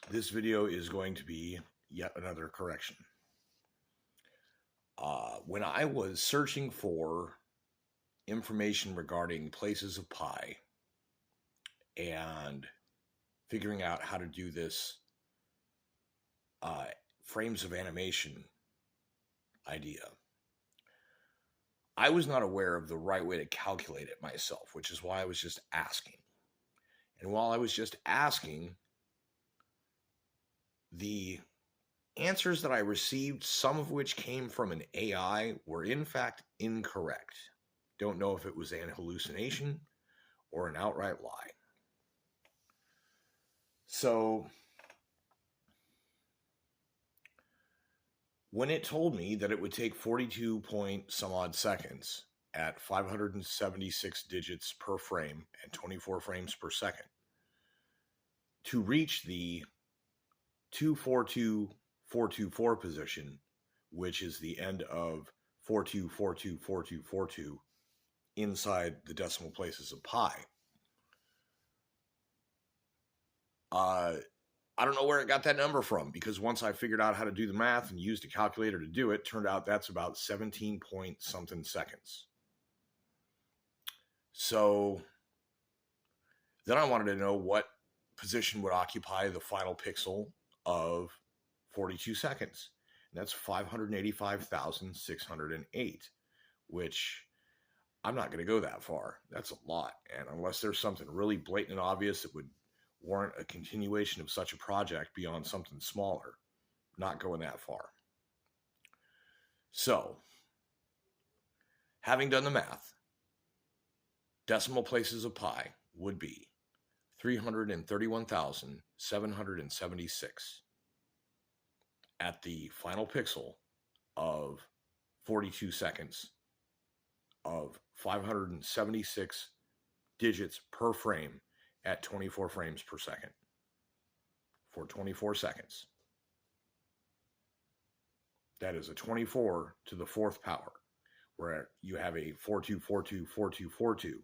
This video is going to be yet another correction. When I was searching for information regarding places of pi and figuring out how to do this frames of animation idea, I was not aware of the right way to calculate it myself, which is why I was just asking. And while I was just asking, the answers that I received, some of which came from an AI, were in fact incorrect. Don't know if it was an hallucination or an outright lie. So when it told me that it would take 42 point some odd seconds at 576 digits per frame and 24 frames per second to reach the 242424 position, which is the end of 42424242 inside the decimal places of pi, I don't know where it got that number from, because once I figured out how to do the math and used a calculator to do it, turned out that's about 17 point something seconds. So then I wanted to know what position would occupy the final pixel of 42 seconds. And that's 585,608, which I'm not going to go that far. That's a lot. And unless there's something really blatant and obvious that would warrant a continuation of such a project beyond something smaller, not going that far. So, having done the math, decimal places of pi would be 331,776 at the final pixel of 42 seconds of 576 digits per frame at 24 frames per second for 24 seconds. That is a 24 to the fourth power, where you have a 42424242.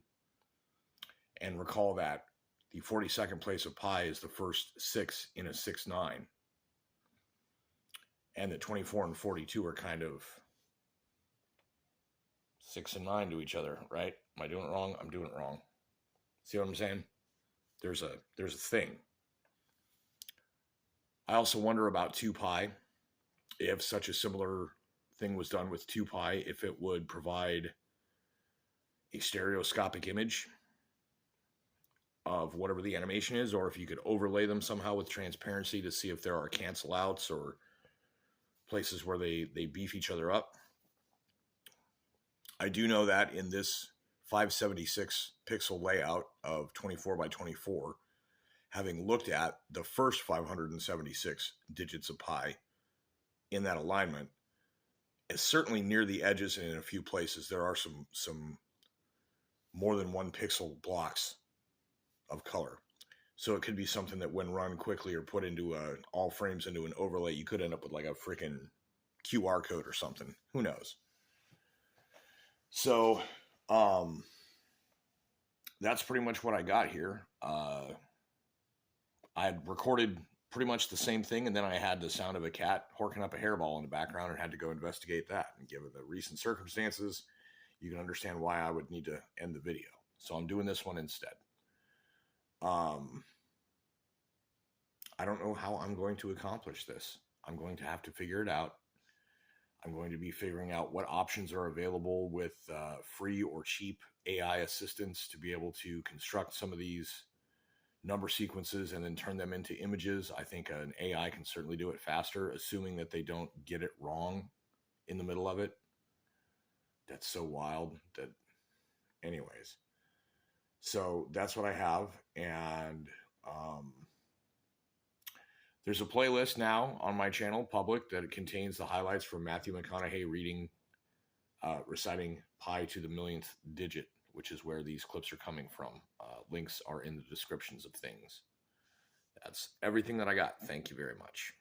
And recall that the 42nd place of pi is the first 6 in a 6-9. And the 24 and 42 are kind of 6 and 9 to each other, right? Am I doing it wrong? I'm doing it wrong. See what I'm saying? There's a thing. I also wonder about 2 pi. If such a similar thing was done with 2 pi, if it would provide a stereoscopic image of whatever the animation is, or if you could overlay them somehow with transparency to see if there are cancel outs or places where they beef each other up. I do know that in this 576 pixel layout of 24 by 24, having looked at the first 576 digits of pi in that alignment, is certainly near the edges, and in a few places there are some more than 1 pixel blocks of color. So it could be something that when run quickly or put into all frames into an overlay, you could end up with like a freaking QR code or something. Who knows? So that's pretty much what I got here. I had recorded pretty much the same thing, and then I had the sound of a cat horking up a hairball in the background and had to go investigate that. And given the recent circumstances, you can understand why I would need to end the video. So I'm doing this one instead. I don't know how I'm going to accomplish this. I'm going to have to figure it out. I'm going to be figuring out what options are available with free or cheap AI assistants to be able to construct some of these number sequences and then turn them into images. I think an AI can certainly do it faster, assuming that they don't get it wrong in the middle of it. That's so wild that, anyways. So that's what I have. And there's a playlist now on my channel, public, that contains the highlights from Matthew McConaughey reciting pi to the millionth digit, which is where these clips are coming from. Links are in the descriptions of things. That's everything that I got. Thank you very much.